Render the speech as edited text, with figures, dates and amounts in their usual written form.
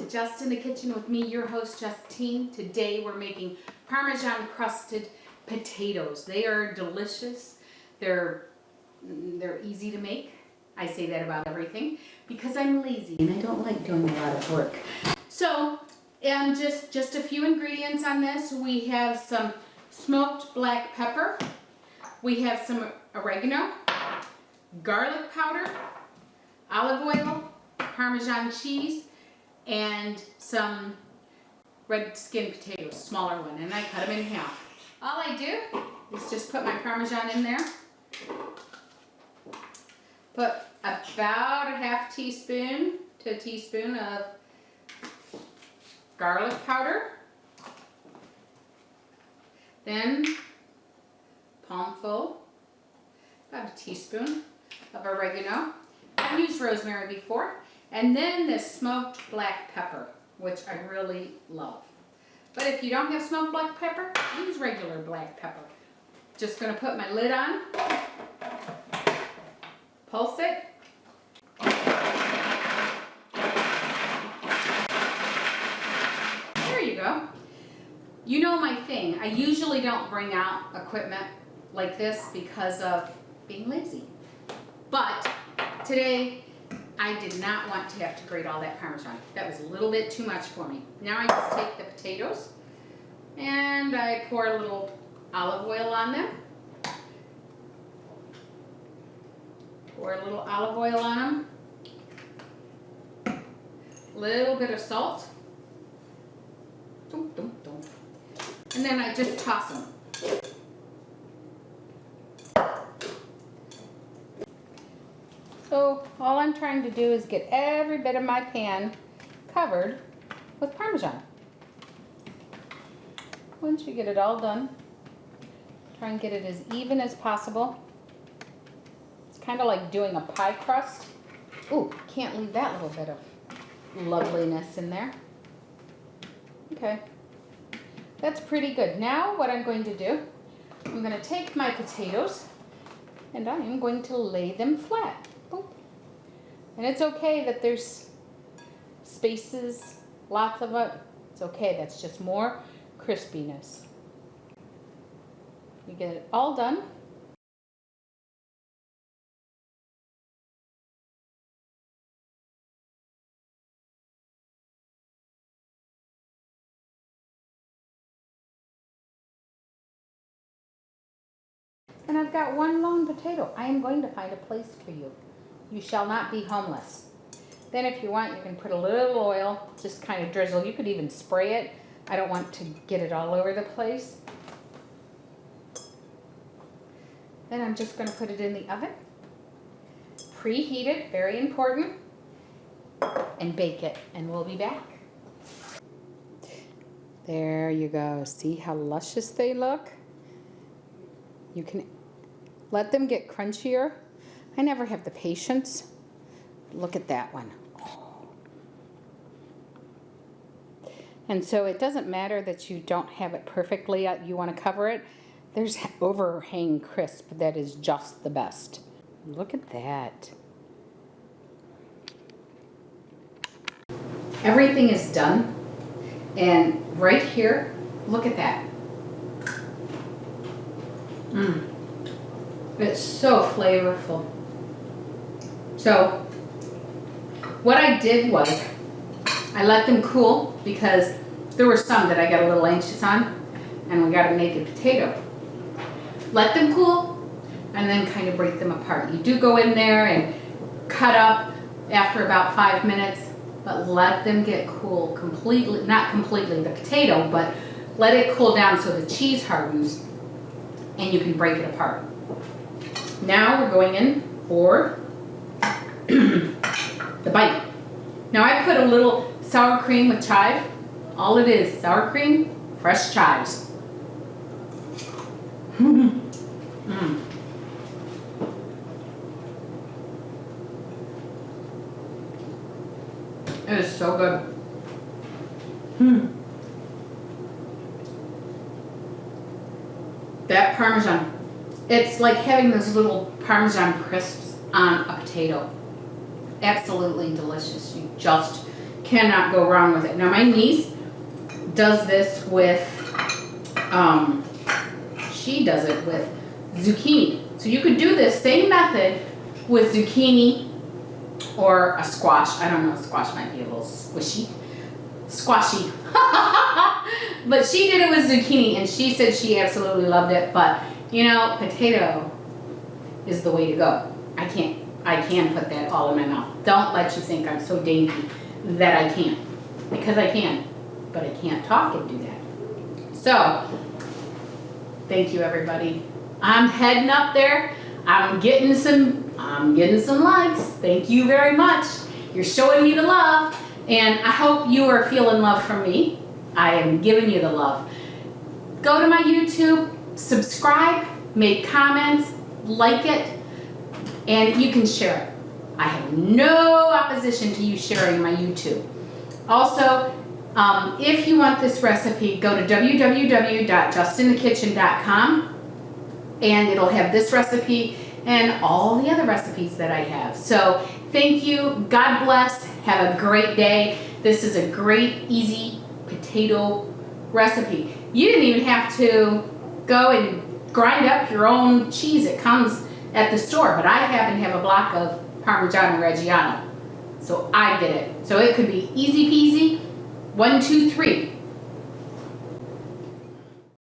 Just in the Kitchen with me, your host Justine. Today we're making Parmesan crusted potatoes. They are delicious. They're easy to make. I say that about everything because I'm lazy and I don't like doing a lot of work. So, and just a few ingredients on this. We have some smoked black pepper. We have some oregano, garlic powder, olive oil, Parmesan cheese, and some red skin potatoes, smaller one, and I cut them in half. All I do is just put my Parmesan in there, put about a half teaspoon to a teaspoon of garlic powder, then palmful, about a teaspoon of oregano. I've used rosemary before. And then this smoked black pepper, which I really love. But if you don't have smoked black pepper, use regular black pepper. Just gonna put my lid on, pulse it. There you go. You know my thing. I usually don't bring out equipment like this because of being lazy. But today, I did not want to have to grate all that Parmesan. That was a little bit too much for me. Now I just take the potatoes and I pour a little olive oil on them. Pour a little olive oil on them. A little bit of salt. And then I just toss them. So all I'm trying to do is get every bit of my pan covered with Parmesan. Once you get it all done, try and get it as even as possible. It's kind of like doing a pie crust. Ooh, can't leave that little bit of loveliness in there. Okay, that's pretty good. Now what I'm going to do, I'm going to take my potatoes and I am going to lay them flat. And it's okay that there's spaces, lots of it. It's okay, that's just more crispiness. You get it all done. And I've got one lone potato. I am going to find a place for you. You shall not be homeless. Then if you want, you can put a little oil, just kind of drizzle. You could even spray it. I don't want to get it all over the place. Then I'm just going to put it in the oven. Preheat it, very important. And bake it, and we'll be back. There you go. See how luscious they look? You can let them get crunchier. I never have the patience. Look at that one. And so it doesn't matter that you don't have it perfectly, you want to cover it. There's overhang crisp that is just the best. Look at that. Everything is done. And right here, look at that. It's so flavorful. So what I did was I let them cool because there were some that I got a little anxious on, and we got a naked potato. Let them cool and then kind of break them apart. You do go in there and cut up after about 5 minutes, but let them get cool completely, not completely the potato, but let it cool down so the cheese hardens and you can break it apart. Now we're going in for the bite. Now I put a little sour cream with chive. All it is, sour cream, fresh chives. It is so good. That Parmesan, it's like having those little Parmesan crisps on a potato. Absolutely delicious. You just cannot go wrong with it. Now my niece does this with, she does it with zucchini. So you could do this same method with zucchini or a squash. I don't know, squash might be a little squishy. Squashy. But she did it with zucchini and she said she absolutely loved it. But you know, potato is the way to go. I can put that all in my mouth. Don't let you think I'm so dainty that I can't. Because I can. But I can't talk and do that. So, thank you everybody. I'm heading up there. I'm getting some likes. Thank you very much. You're showing me the love. And I hope you are feeling love from me. I am giving you the love. Go to my YouTube, subscribe, make comments, like it, and you can share it. I have no opposition to you sharing my YouTube. Also, if you want this recipe, go to www.justinthekitchen.com and it'll have this recipe and all the other recipes that I have. So thank you. God bless. Have a great day. This is a great, easy potato recipe. You didn't even have to go and grind up your own cheese. It comes at the store, but I happen to have a block of Parmesan Reggiano. So I did it. So it could be easy peasy. 1, 2, 3.